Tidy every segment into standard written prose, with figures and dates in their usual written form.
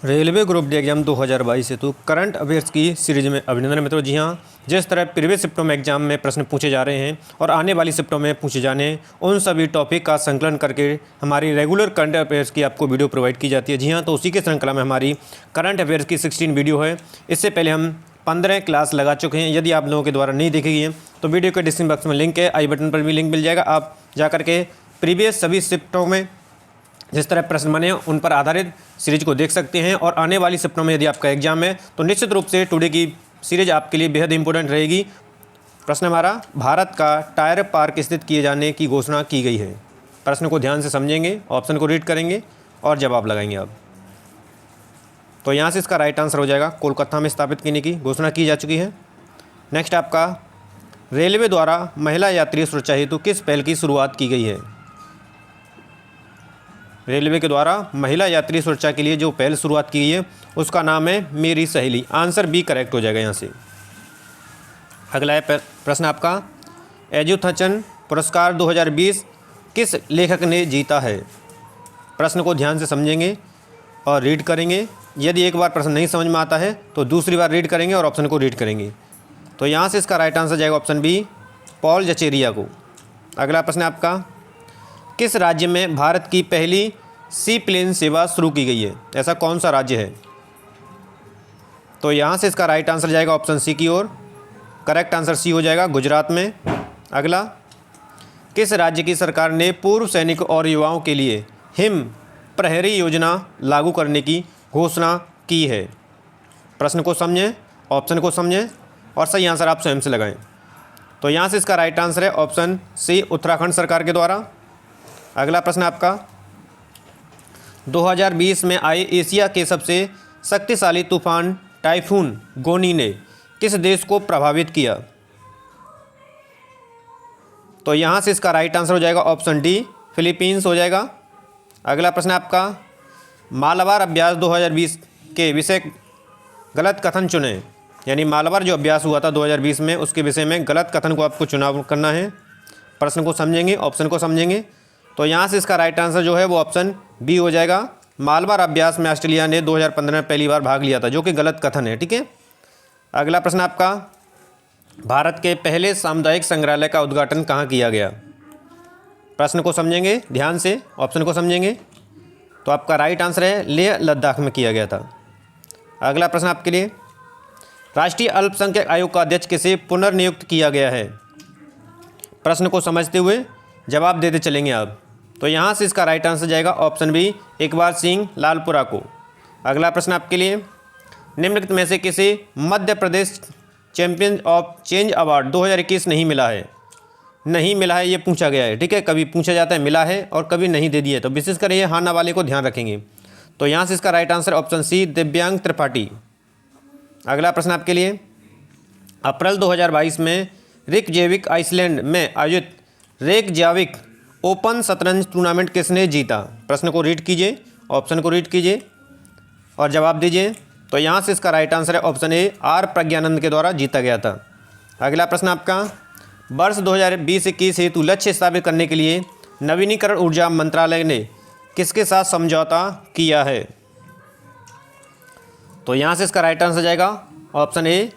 Railway group D exam 2022 हेतु current affairs की series में अभिनंदन मित्रों। जी हाँ, जिस तरह प्रीवियस शिफ्टों में एग्जाम में प्रश्न पूछे जा रहे हैं और आने वाली शिफ्टों में पूछे जाने, उन सभी टॉपिक का संकलन करके हमारी रेगुलर करंट अफेयर्स की आपको वीडियो प्रोवाइड की जाती है। जी हाँ, तो उसी की श्रृंखला में हमारी करंट अफेयर्स की 16 वीडियो है। इससे पहले हम 15 क्लास लगा चुके हैं। यदि आप लोगों के द्वारा नहीं देखी गई है तो वीडियो के डिस्क्रिप्शन बॉक्स में लिंक है, आई बटन पर भी लिंक मिल जाएगा। आप जा करके प्रीवियस सभी शिफ्टों में जिस तरह प्रश्न बने उन पर आधारित सीरीज को देख सकते हैं। और आने वाली शिफ्टों में यदि आपका एग्जाम है तो निश्चित रूप से टुडे की सीरीज आपके लिए बेहद इंपॉर्टेंट रहेगी। प्रश्न हमारा, भारत का टायर पार्क स्थित किए जाने की घोषणा की गई है। प्रश्न को ध्यान से समझेंगे, ऑप्शन को रीड करेंगे और जवाब लगाएंगे आप। तो यहाँ से इसका राइट आंसर हो जाएगा कोलकाता में स्थापित करने की घोषणा की जा चुकी है। नेक्स्ट आपका, रेलवे द्वारा महिला यात्री सुरक्षा हेतु किस पहल की शुरुआत की गई है। रेलवे के द्वारा महिला यात्री सुरक्षा के लिए जो पहल शुरुआत की गई है उसका नाम है मेरी सहेली। आंसर बी करेक्ट हो जाएगा यहाँ से। अगला है प्रश्न आपका, एजुथचन पुरस्कार 2020 किस लेखक ने जीता है। प्रश्न को ध्यान से समझेंगे और रीड करेंगे। यदि एक बार प्रश्न नहीं समझ में आता है तो दूसरी बार रीड करेंगे और ऑप्शन को रीड करेंगे। तो यहाँ से इसका राइट आंसर जाएगा ऑप्शन बी, पॉल जचेरिया को। अगला प्रश्न आपका, किस राज्य में भारत की पहली सी प्लेन सेवा शुरू की गई है। ऐसा कौन सा राज्य है। तो यहाँ से इसका राइट आंसर जाएगा ऑप्शन सी की ओर। करेक्ट आंसर सी हो जाएगा, गुजरात में। अगला, किस राज्य की सरकार ने पूर्व सैनिक और युवाओं के लिए हिम प्रहरी योजना लागू करने की घोषणा की है। प्रश्न को समझें, ऑप्शन को समझें और सही आंसर आप स्वयं से लगाएं। तो यहाँ से इसका राइट आंसर है ऑप्शन सी, उत्तराखंड सरकार के द्वारा। अगला प्रश्न आपका, 2020 में आए एशिया के सबसे शक्तिशाली तूफान टाइफून गोनी ने किस देश को प्रभावित किया। तो यहाँ से इसका राइट आंसर हो जाएगा ऑप्शन डी, फिलीपींस हो जाएगा। अगला प्रश्न आपका, मालाबार अभ्यास 2020 के विषय गलत कथन चुनें। यानी मालाबार जो अभ्यास हुआ था 2020 में उसके विषय में गलत कथन को आपको चुनाव करना है। प्रश्न को समझेंगे, ऑप्शन को समझेंगे। तो यहाँ से इसका राइट आंसर जो है वो ऑप्शन बी हो जाएगा। मालाबार अभ्यास में ऑस्ट्रेलिया ने 2015 में पहली बार भाग लिया था, जो कि गलत कथन है। ठीक है। अगला प्रश्न आपका, भारत के पहले सामुदायिक संग्रहालय का उद्घाटन कहाँ किया गया। प्रश्न को समझेंगे ध्यान से, ऑप्शन को समझेंगे। तो आपका राइट आंसर है लेह लद्दाख में किया गया था। अगला प्रश्न आपके लिए, राष्ट्रीय अल्पसंख्यक आयोग का अध्यक्ष किसे पुनर्नियुक्त किया गया है। प्रश्न को समझते हुए जवाब देते चलेंगे आप। तो यहाँ से इसका राइट आंसर जाएगा ऑप्शन बी, इकबाल सिंह लालपुरा को। अगला प्रश्न आपके लिए, निम्नलिखित में से किसे Madhya Pradesh champion of change award 2021 नहीं मिला है। नहीं मिला है ये पूछा गया है। ठीक है, कभी पूछा जाता है मिला है और कभी नहीं दे दिया है। तो विशेषकर ये हाँ ना वाले को ध्यान रखेंगे। तो यहाँ से इसका राइट आंसर ऑप्शन सी, दिव्यांग त्रिपाठी। अगला प्रश्न आपके लिए, अप्रैल 2022 में रिकजेविक आइसलैंड में आयोजित रेकजाविक ओपन शतरंज टूर्नामेंट किसने जीता। प्रश्न को रीड कीजिए, ऑप्शन को रीड कीजिए और जवाब दीजिए। तो यहाँ से इसका राइट आंसर है ऑप्शन ए, आर प्रज्ञानंद के द्वारा जीता गया था। अगला प्रश्न आपका, वर्ष 2020-21 हेतु लक्ष्य स्थापित करने के लिए नवीनीकरण ऊर्जा मंत्रालय ने किसके साथ समझौता किया है। तो यहाँ से इसका राइट आंसर जाएगा ऑप्शन ए,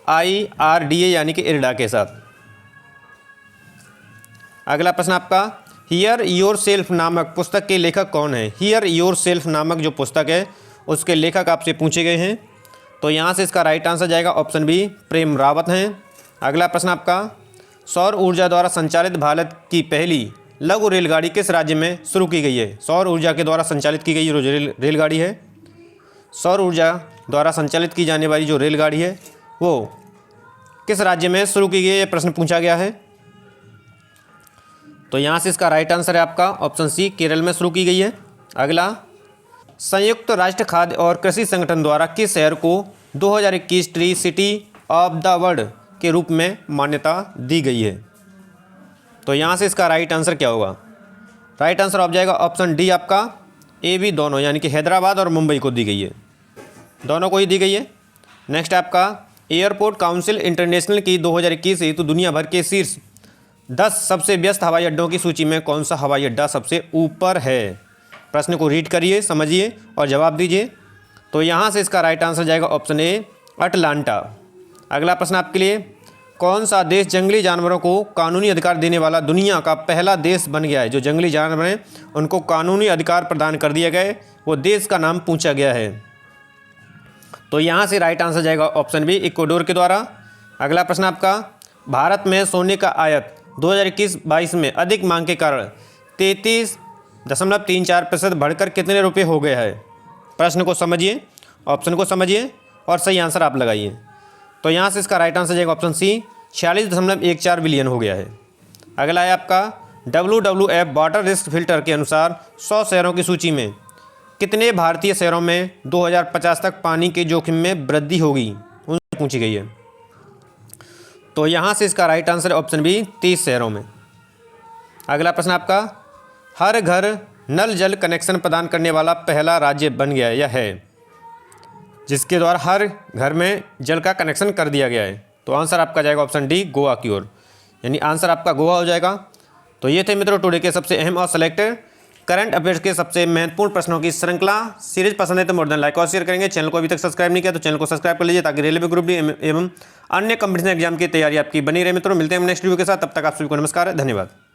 IRDA यानी कि इरडा के साथ। अगला प्रश्न आपका, हियर योर सेल्फ नामक पुस्तक के लेखक कौन है। हियर योर सेल्फ नामक जो पुस्तक है उसके लेखक आपसे पूछे गए हैं। तो यहाँ से इसका राइट आंसर जाएगा ऑप्शन बी, प्रेम रावत हैं। अगला प्रश्न आपका, सौर ऊर्जा द्वारा संचालित भारत की पहली लघु रेलगाड़ी किस राज्य में शुरू की गई है। सौर ऊर्जा के द्वारा संचालित की गई जो रेलगाड़ी है, सौर ऊर्जा द्वारा संचालित की जाने वाली जो रेलगाड़ी है वो किस राज्य में शुरू की गई है, ये प्रश्न पूछा गया है। तो यहाँ से इसका राइट आंसर है आपका ऑप्शन सी, केरल में शुरू की गई है। अगला, संयुक्त राष्ट्र खाद्य और कृषि संगठन द्वारा किस शहर को 2021 tree city of the world के रूप में मान्यता दी गई है। तो यहाँ से इसका राइट आंसर क्या होगा। राइट आंसर हो जाएगा ऑप्शन डी आपका, ए बी दोनों, यानी कि हैदराबाद और मुंबई को दी गई है, दोनों को ही दी गई है। नेक्स्ट आपका, एयरपोर्ट काउंसिल इंटरनेशनल की 2021 हेतु दुनिया भर के शीर्ष 10 सबसे व्यस्त हवाई अड्डों की सूची में कौन सा हवाई अड्डा सबसे ऊपर है। प्रश्न को रीड करिए, समझिए और जवाब दीजिए। तो यहाँ से इसका राइट आंसर जाएगा ऑप्शन ए अटलांटा। अगला प्रश्न आपके लिए, कौन सा देश जंगली जानवरों को कानूनी अधिकार देने वाला दुनिया का पहला देश बन गया है? जो जंगली जानवर हैं उनको कानूनी अधिकार प्रदान कर दिया गया है, वो देश का नाम पूछा गया है। तो यहाँ से राइट आंसर जाएगा ऑप्शन बी इक्वाडोर के द्वारा। अगला प्रश्न आपका, भारत में सोने का आयात 2021-22 में अधिक मांग के कारण 33.34% बढ़कर कितने रुपये हो गया है? प्रश्न को समझिए, ऑप्शन को समझिए और सही आंसर आप लगाइए। तो यहाँ से इसका राइट आंसर जाएगा ऑप्शन सी 46.14 बिलियन हो गया है। अगला है आपका, WWF वाटर रिस्क फिल्टर के अनुसार 100 शहरों की सूची में कितने भारतीय शहरों में 2050 तक पानी के जोखिम में वृद्धि होगी, उनसे पूछी गई है। तो यहाँ से इसका राइट आंसर ऑप्शन बी 30 शहरों में। अगला प्रश्न आपका, हर घर नल जल कनेक्शन प्रदान करने वाला पहला राज्य बन गया है या है, जिसके द्वारा हर घर में जल का कनेक्शन कर दिया गया है? तो आंसर आपका जाएगा ऑप्शन डी गोवा की ओर, यानी आंसर आपका गोवा हो जाएगा। तो ये थे मित्रों टुडे के सबसे अहम और सेलेक्टेड करंट अफेयर्स के सबसे महत्वपूर्ण प्रश्नों की श्रृंखला। सीरीज पसंद है तो मोर देन लाइक और शेयर करेंगे। चैनल को अभी तक सब्सक्राइब नहीं किया तो चैनल को सब्सक्राइब कर लीजिए, ताकि रेलवे ग्रुप डी एवं अन्य कंपटीशन एग्जाम की तैयारी आपकी बनी रहे। मित्रों मिलते हैं नेक्स्ट वीडियो के साथ, तब तक आप सभी को नमस्कार, धन्यवाद।